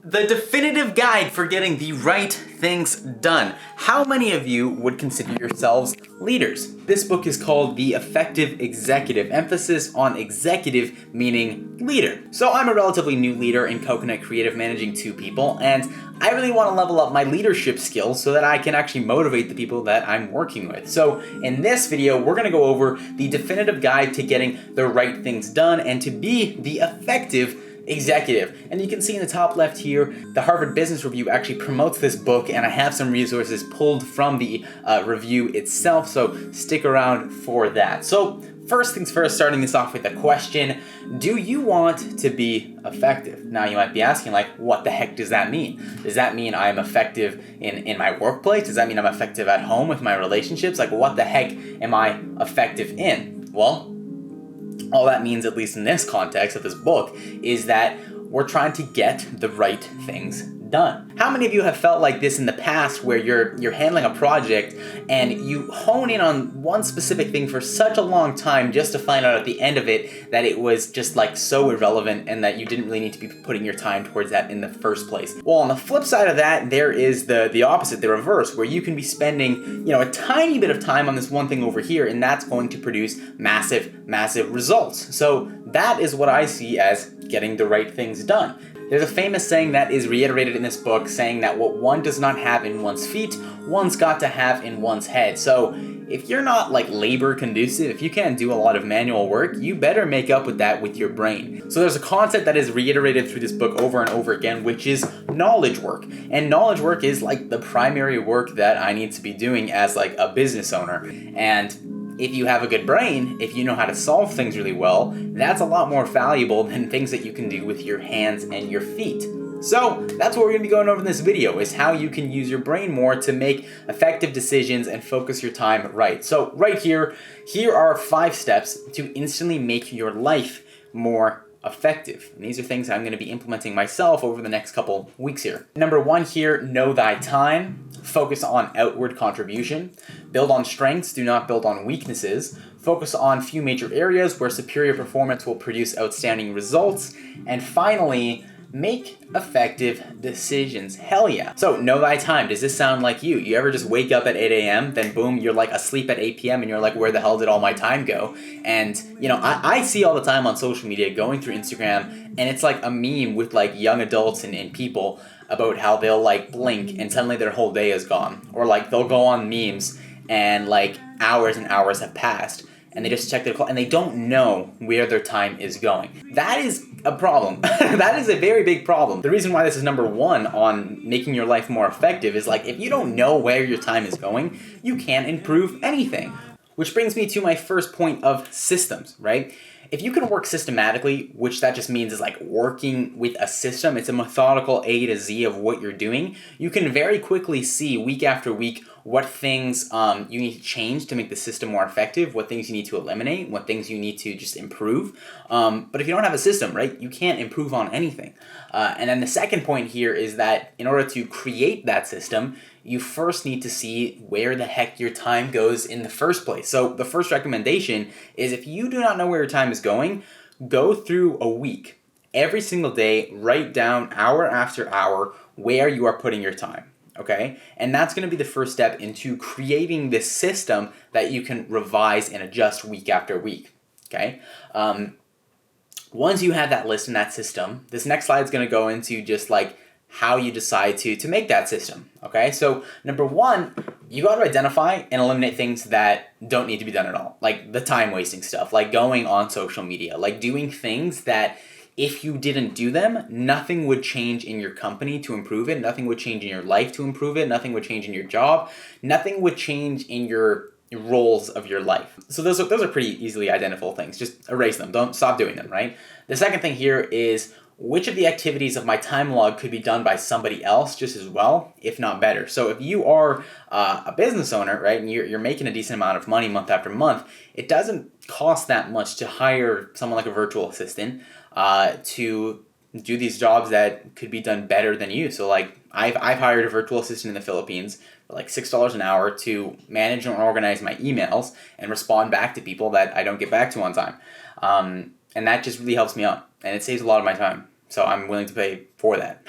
The definitive guide for getting the right things done. How many of you would consider yourselves leaders? This book is called The Effective Executive, emphasis on executive meaning leader. So I'm a relatively new leader in Coconut Creative, managing 2 people, and I really want to level up my leadership skills so that I can actually motivate the people that I'm working with. So in this video, we're going to go over the definitive guide to getting the right things done and to be the effective executive. And you can see in the top left here, the Harvard Business Review actually promotes this book, and I have some resources pulled from the review itself, so stick around for that. So first things first, starting this off with a question: do you want to be effective? Now you might be asking, like, what the heck does that mean? Does that mean I'm effective in my workplace? Does that mean I'm effective at home with my relationships? Like, what the heck am I effective in? Well, all that means, at least in this context of this book, is that we're trying to get the right things done. How many of you have felt like this in the past, where you're handling a project and you hone in on one specific thing for such a long time just to find out at the end of it that it was just like so irrelevant and that you didn't really need to be putting your time towards that in the first place? Well, on the flip side of that, there is the opposite, the reverse, where you can be spending, a tiny bit of time on this one thing over here, and that's going to produce massive results. So that is what I see as getting the right things done. There's a famous saying that is reiterated in this book, saying that what one does not have in one's feet, one's got to have in one's head. So if you're not like labor conducive, if you can't do a lot of manual work, you better make up with that with your brain. So there's a concept that is reiterated through this book over and over again, which is knowledge work. And knowledge work is like the primary work that I need to be doing as like a business owner. And if you have a good brain, if you know how to solve things really well, that's a lot more valuable than things that you can do with your hands and your feet. So that's what we're going to be going over in this video, is how you can use your brain more to make effective decisions and focus your time right. So right here are 5 steps to instantly make your life more effective. And these are things I'm going to be implementing myself over the next couple weeks here. Number 1 here, know thy time. Focus on outward contribution. Build on strengths, do not build on weaknesses. Focus on few major areas where superior performance will produce outstanding results. And finally, make effective decisions. Hell yeah. So know thy time. Does this sound like you? You ever just wake up at 8 a.m., then boom, you're like asleep at 8 p.m. and you're like, where the hell did all my time go? And I see all the time on social media going through Instagram, and it's like a meme with like young adults and people about how they'll like blink and suddenly their whole day is gone. Or like they'll go on memes and like hours and hours have passed, and they just check their clock and they don't know where their time is going. That is a problem. That is a very big problem. The reason why this is number 1 on making your life more effective is like, if you don't know where your time is going, you can't improve anything. Which brings me to my first point of systems, right? If you can work systematically, which that just means is like working with a system, it's a methodical A to Z of what you're doing, you can very quickly see week after week what things you need to change to make the system more effective, what things you need to eliminate, what things you need to just improve. But if you don't have a system, right, you can't improve on anything. And then the second point here is that in order to create that system, you first need to see where the heck your time goes in the first place. So the first recommendation is, if you do not know where your time is going, go through a week. Every single day, write down hour after hour where you are putting your time. Okay? And that's going to be the first step into creating this system that you can revise and adjust week after week. Okay? Once you have that list and that system, this next slide is going to go into just like how you decide to make that system. Okay? So number 1, you got to identify and eliminate things that don't need to be done at all. Like the time wasting stuff, like going on social media, like doing things that if you didn't do them, nothing would change in your company to improve it. Nothing would change in your life to improve it. Nothing would change in your job. Nothing would change in your roles of your life. So those are pretty easily identifiable things. Just erase them. Don't stop doing them, right? The second thing here is, which of the activities of my time log could be done by somebody else just as well, if not better? So if you are a business owner, right, and you're making a decent amount of money month after month, it doesn't cost that much to hire someone like a virtual assistant to do these jobs that could be done better than you. So like I've hired a virtual assistant in the Philippines for like $6 an hour to manage and organize my emails and respond back to people that I don't get back to on time. And that just really helps me out, and it saves a lot of my time. So I'm willing to pay for that.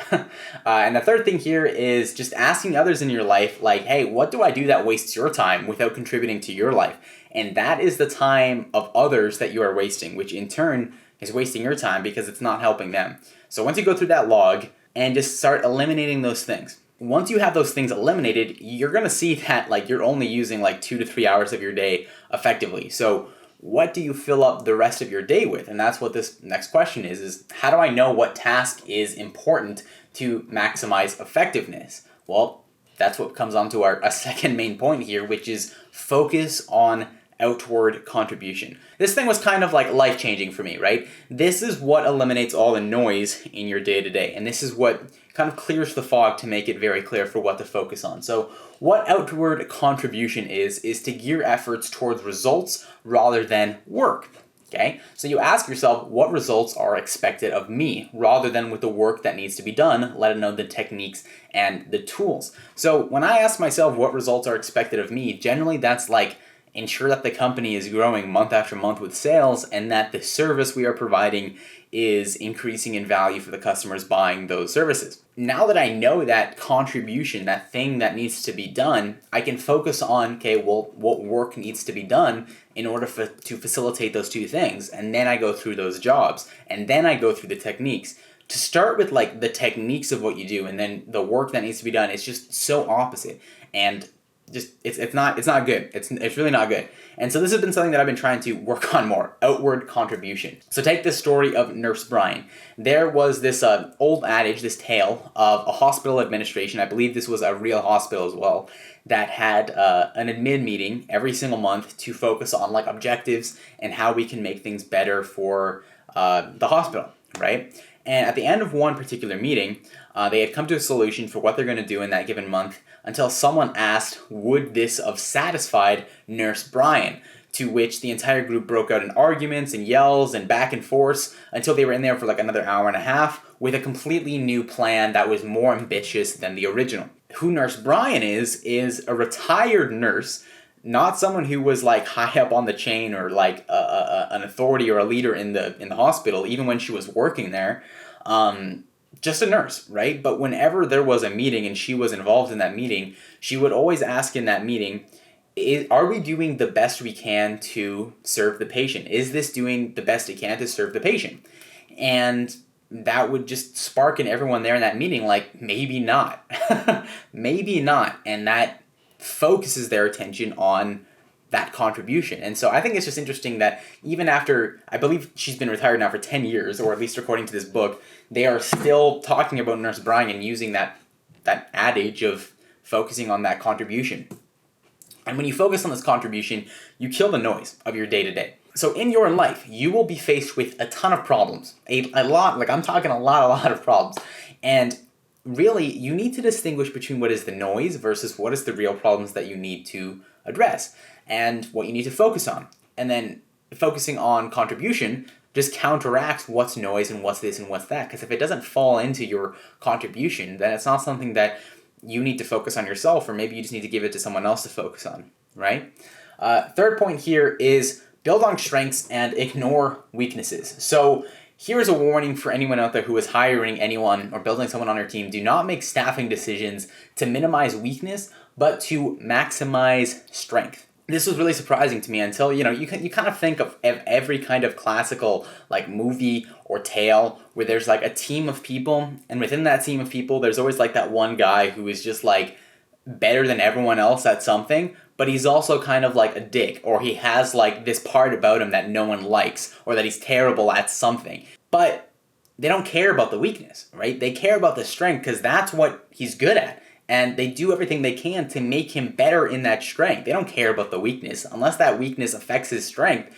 And the third thing here is just asking others in your life, like, hey, what do I do that wastes your time without contributing to your life? And that is the time of others that you are wasting, which in turn is wasting your time because it's not helping them. So once you go through that log and just start eliminating those things, once you have those things eliminated, you're going to see that like you're only using like 2 to 3 hours of your day effectively. So what do you fill up the rest of your day with? And that's what this next question is how do I know what task is important to maximize effectiveness? Well, that's what comes on to a second main point here, which is focus on outward contribution. This thing was kind of like life-changing for me, right? This is what eliminates all the noise in your day-to-day, and this is what kind of clears the fog to make it very clear for what to focus on. So what outward contribution is to gear efforts towards results rather than work. Okay, so you ask yourself what results are expected of me rather than with the work that needs to be done, let alone the techniques and the tools. So when I ask myself what results are expected of me, generally that's like ensure that the company is growing month after month with sales and that the service we are providing is increasing in value for the customers buying those services. Now that I know that contribution, that thing that needs to be done, I can focus on, okay, well, what work needs to be done in order to facilitate those two things. And then I go through those jobs and then I go through the techniques. To start with like the techniques of what you do and then the work that needs to be done, it's just so opposite. And just it's not good. It's really not good. And so this has been something that I've been trying to work on more, outward contribution. So take the story of Nurse Brian. There was this old adage, this tale of a hospital administration, I believe this was a real hospital as well, that had an admin meeting every single month to focus on like objectives and how we can make things better for the hospital, right? And at the end of one particular meeting, they had come to a solution for what they're going to do in that given month until someone asked, would this have satisfied Nurse Brian? To which the entire group broke out in arguments and yells and back and forth until they were in there for like another hour and a half with a completely new plan that was more ambitious than the original. Who Nurse Brian is a retired nurse, not someone who was like high up on the chain or like an authority or a leader in the hospital, even when she was working there. Just a nurse, right? But whenever there was a meeting and she was involved in that meeting, she would always ask in that meeting, are we doing the best we can to serve the patient? Is this doing the best it can to serve the patient? And that would just spark in everyone there in that meeting, like, maybe not. Maybe not. And that focuses their attention on that contribution. And so I think it's just interesting that even after, I believe she's been retired now for 10 years, or at least according to this book, they are still talking about Nurse Brian and using that adage of focusing on that contribution. And when you focus on this contribution, you kill the noise of your day-to-day. So in your life, you will be faced with a ton of problems. A lot, like I'm talking a lot of problems. And really, you need to distinguish between what is the noise versus what is the real problems that you need to address and what you need to focus on. And then focusing on contribution just counteracts what's noise and what's this and what's that. Because if it doesn't fall into your contribution, then it's not something that you need to focus on yourself, or maybe you just need to give it to someone else to focus on, right? Third point here is build on strengths and ignore weaknesses. So here's a warning for anyone out there who is hiring anyone or building someone on your team. Do not make staffing decisions to minimize weakness, but to maximize strength. This was really surprising to me until, you kind of think of every kind of classical like movie or tale where there's like a team of people, and within that team of people, there's always like that one guy who is just like better than everyone else at something, but he's also kind of like a dick, or he has like this part about him that no one likes, or that he's terrible at something. But they don't care about the weakness, right? They care about the strength because that's what he's good at. And they do everything they can to make him better in that strength. They don't care about the weakness. Unless that weakness affects his strength,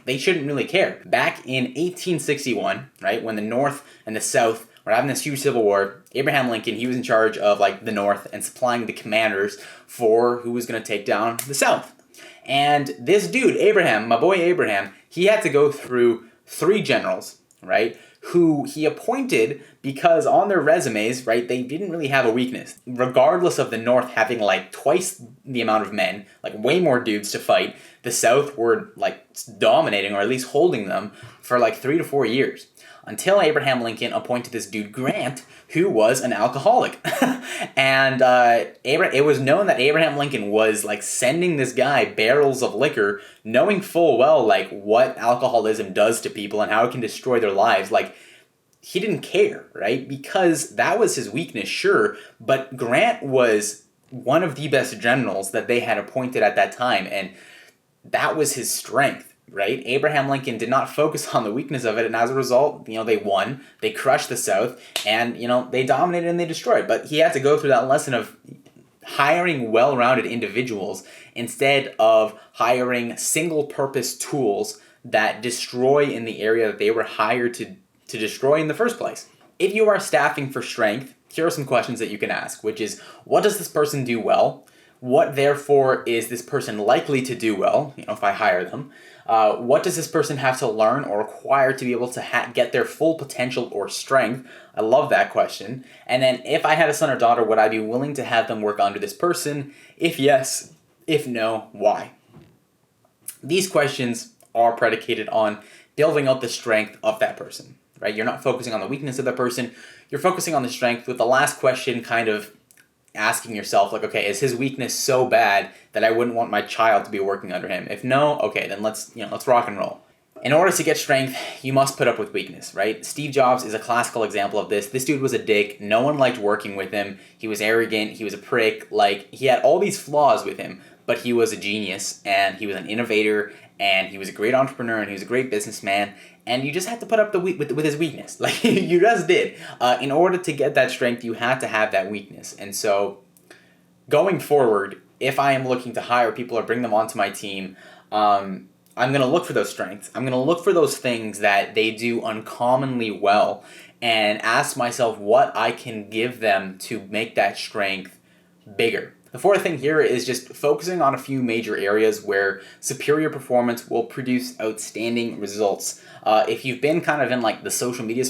they shouldn't really care. Back in 1861, right, when the North and the South were having this huge civil war, Abraham Lincoln, he was in charge of like the North and supplying the commanders for who was going to take down the South. And this dude, Abraham, my boy Abraham, he had to go through 3 generals, right, who he appointed because on their resumes, right, they didn't really have a weakness. Regardless of the North having like twice the amount of men, like way more dudes to fight, the South were like dominating or at least holding them for like 3 to 4 years. until Abraham Lincoln appointed this dude Grant, who was an alcoholic. And it was known that Abraham Lincoln was like sending this guy barrels of liquor, knowing full well like what alcoholism does to people and how it can destroy their lives. Like, he didn't care, right? Because that was his weakness, sure, but Grant was one of the best generals that they had appointed at that time, and that was his strength, right? Abraham Lincoln did not focus on the weakness of it, and as a result, they won, they crushed the South, and, they dominated and they destroyed. But he had to go through that lesson of hiring well-rounded individuals instead of hiring single-purpose tools that destroy in the area that they were hired to destroy in the first place. If you are staffing for strength, here are some questions that you can ask, which is, what does this person do well? What, therefore, is this person likely to do well, if I hire them? What does this person have to learn or acquire to be able to get their full potential or strength? I love that question. And then, if I had a son or daughter, would I be willing to have them work under this person? If yes, if no, why? These questions are predicated on building out the strength of that person, right? You're not focusing on the weakness of the person. You're focusing on the strength, with the last question kind of asking yourself, like, okay, is his weakness so bad that I wouldn't want my child to be working under him? If no, okay, then let's rock and roll. In order to get strength, you must put up with weakness, right? Steve Jobs is a classical example of this. This dude was a dick. No one liked working with him. He was arrogant. He was a prick. Like, he had all these flaws with him, but he was a genius, and he was an innovator, and he was a great entrepreneur, and he was a great businessman. And you just had to put up with his weakness. Like, you just did. In order to get that strength, you had to have that weakness. And so, going forward, if I am looking to hire people or bring them onto my team, I'm going to look for those strengths. I'm going to look for those things that they do uncommonly well and ask myself what I can give them to make that strength bigger. The fourth thing here is just focusing on a few major areas where superior performance will produce outstanding results. If you've been kind of in like the social media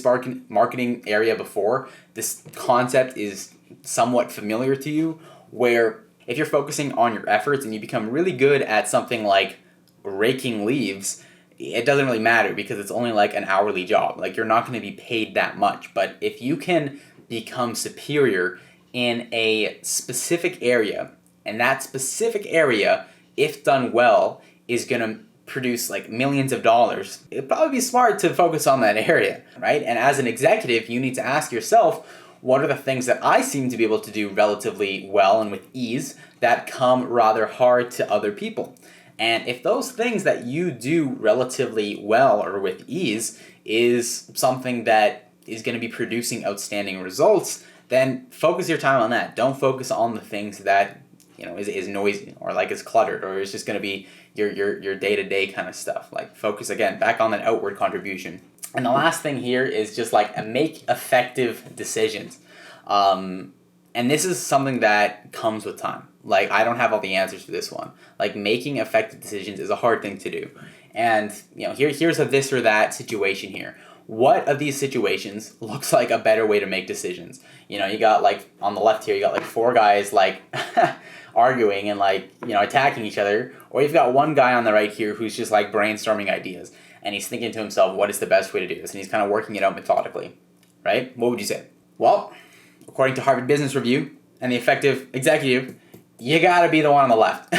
marketing area before, this concept is somewhat familiar to you, where if you're focusing on your efforts and you become really good at something like raking leaves, it doesn't really matter because it's only like an hourly job. Like, you're not going to be paid that much. But if you can become superior in a specific area, and that specific area, if done well, is going to produce like millions of dollars, it'd probably be smart to focus on that area, right? And as an executive, you need to ask yourself, what are the things that I seem to be able to do relatively well and with ease that come rather hard to other people? And if those things that you do relatively well or with ease is something that is going to be producing outstanding results, then focus your time on that. Don't focus on the things that is noisy or like is cluttered or is just going to be your day-to-day kind of stuff. Like, focus again back on that outward contribution. And the last thing here is just like make effective decisions. And this is something that comes with time. Like, I don't have all the answers for this one. Like, making effective decisions is a hard thing to do. And here's a this or that situation here. What of these situations looks like a better way to make decisions? You got like on the left here, you got like four guys like arguing and like, attacking each other. Or you've got one guy on the right here who's just like brainstorming ideas. And he's thinking to himself, what is the best way to do this? And he's kind of working it out methodically, right? What would you say? Well, according to Harvard Business Review and the Effective Executive, you gotta be the one on the left.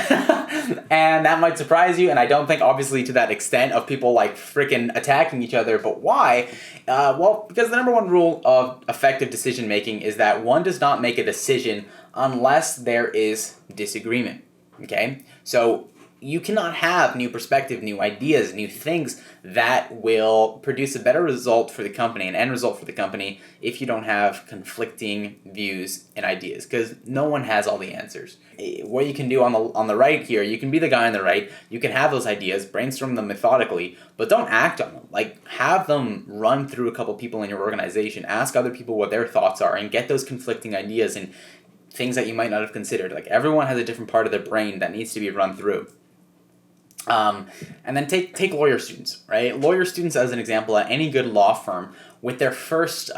And that might surprise you, and I don't think obviously to that extent of people like freaking attacking each other, but why? Well, because the number one rule of effective decision making is that one does not make a decision unless there is disagreement, okay? So you cannot have new perspective, new ideas, new things that will produce a better result for the company, an end result for the company, if you don't have conflicting views and ideas, because no one has all the answers. What you can do on the right here, you can be the guy on the right, you can have those ideas, brainstorm them methodically, but don't act on them. Like, have them run through a couple people in your organization, ask other people what their thoughts are, and get those conflicting ideas and things that you might not have considered. Like, everyone has a different part of their brain that needs to be run through. And then take lawyer students, right? Lawyer students, as an example, at any good law firm, with their first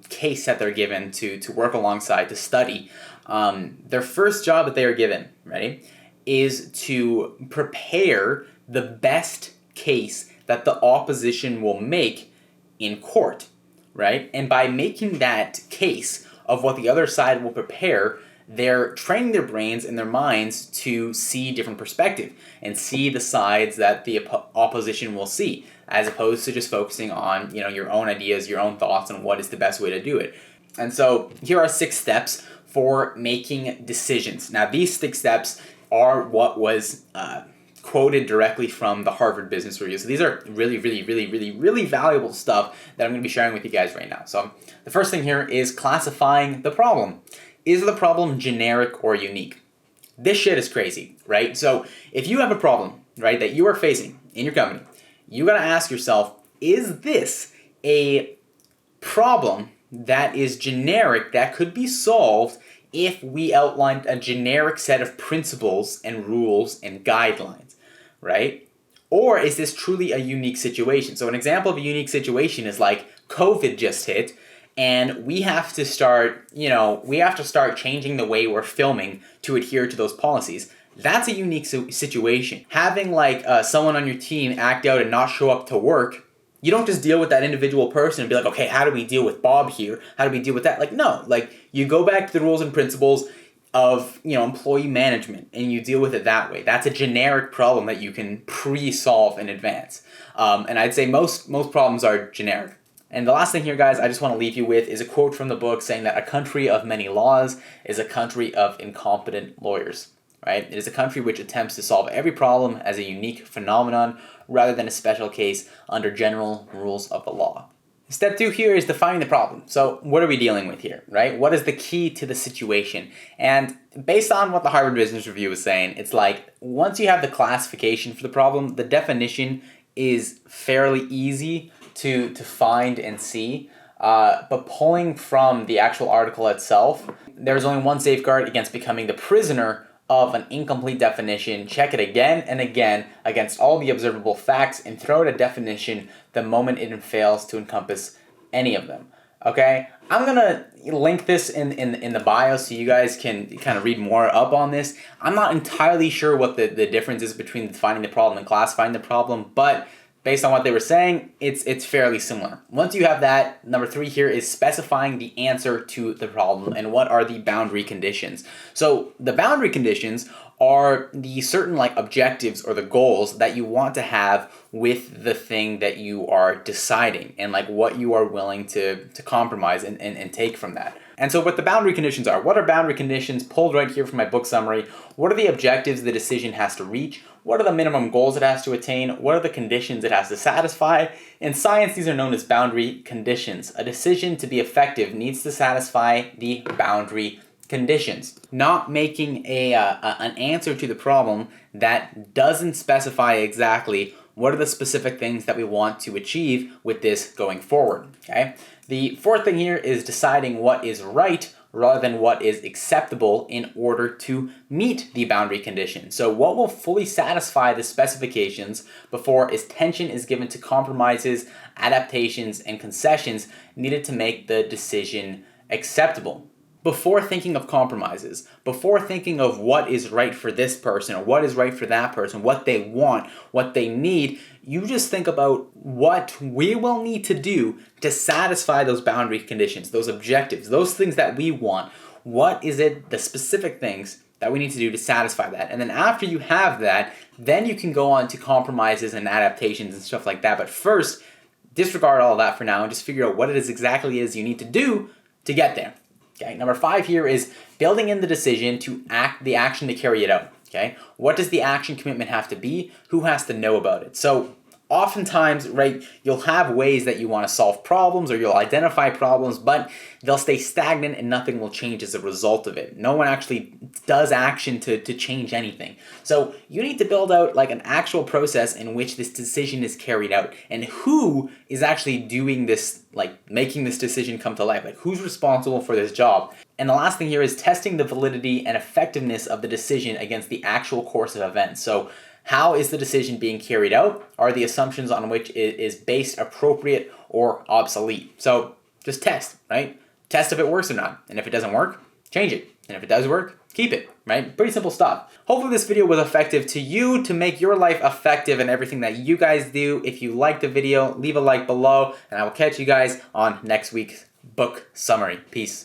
case that they're given to work alongside, to study, their first job that they are given, right, is to prepare the best case that the opposition will make in court, right? And by making that case of what the other side will prepare, they're training their brains and their minds to see different perspective and see the sides that the opposition will see, as opposed to just focusing on, your own ideas, your own thoughts on what is the best way to do it. And so here are 6 steps for making decisions. Now, these 6 steps are what was quoted directly from the Harvard Business Review. So these are really, really, really, really, really valuable stuff that I'm going to be sharing with you guys right now. So the first thing here is classifying the problem. Is the problem generic or unique? This shit is crazy, right? So if you have a problem, right, that you are facing in your company, you got to ask yourself, is this a problem that is generic that could be solved if we outlined a generic set of principles and rules and guidelines, right? Or is this truly a unique situation? So an example of a unique situation is like COVID just hit, and we have to start changing the way we're filming to adhere to those policies. That's a unique situation. Having someone on your team act out and not show up to work, you don't just deal with that individual person and be like, okay, how do we deal with Bob here? How do we deal with that? No, you go back to the rules and principles of, employee management, and you deal with it that way. That's a generic problem that you can pre-solve in advance. And I'd say most problems are generic. And the last thing here, guys, I just want to leave you with is a quote from the book saying that a country of many laws is a country of incompetent lawyers. Right? It is a country which attempts to solve every problem as a unique phenomenon rather than a special case under general rules of the law. Step 2 here is defining the problem. So what are we dealing with here, right? What is the key to the situation? And based on what the Harvard Business Review is saying, it's once you have the classification for the problem, the definition is fairly easy to find and see. But pulling from the actual article itself, there's only one safeguard against becoming the prisoner of an incomplete definition. Check it again and again against all the observable facts and throw out a definition the moment it fails to encompass any of them. Okay? I'm going to link this in the bio so you guys can kind of read more up on this. I'm not entirely sure what the difference is between defining the problem and classifying the problem, but based on what they were saying, it's fairly similar. Once you have that, number 3 here is specifying the answer to the problem and what are the boundary conditions. So the boundary conditions are the certain objectives or the goals that you want to have with the thing that you are deciding, and what you are willing to compromise and take from that. And so what the boundary conditions are. What are boundary conditions? Pulled right here from my book summary. What are the objectives the decision has to reach? What are the minimum goals it has to attain? What are the conditions it has to satisfy? In science, these are known as boundary conditions. A decision to be effective needs to satisfy the boundary conditions. Not making an answer to the problem that doesn't specify exactly what are the specific things that we want to achieve with this going forward, okay? The 4th thing here is deciding what is right rather than what is acceptable in order to meet the boundary condition. So what will fully satisfy the specifications before attention is given to compromises, adaptations, and concessions needed to make the decision acceptable. Before thinking of compromises, before thinking of what is right for this person or what is right for that person, what they want, what they need, you just think about what we will need to do to satisfy those boundary conditions, those objectives, those things that we want. What is it, the specific things that we need to do to satisfy that? And then after you have that, then you can go on to compromises and adaptations and stuff like that. But first, disregard all of that for now and just figure out what it is exactly is you need to do to get there. Okay, number 5 here is building in the decision to the action to carry it out. Okay, what does the action commitment have to be? Who has to know about it? So oftentimes, right, you'll have ways that you want to solve problems or you'll identify problems, but they'll stay stagnant and nothing will change as a result of it. No one actually does action to change anything. So you need to build out an actual process in which this decision is carried out and who is actually doing this, making this decision come to life. Who's responsible for this job? And the last thing here is testing the validity and effectiveness of the decision against the actual course of events. So how is the decision being carried out? Are the assumptions on which it is based appropriate or obsolete? So just test, right? Test if it works or not. And if it doesn't work, change it. And if it does work, keep it, right? Pretty simple stuff. Hopefully this video was effective to you to make your life effective in everything that you guys do. If you liked the video, leave a like below, and I will catch you guys on next week's book summary. Peace.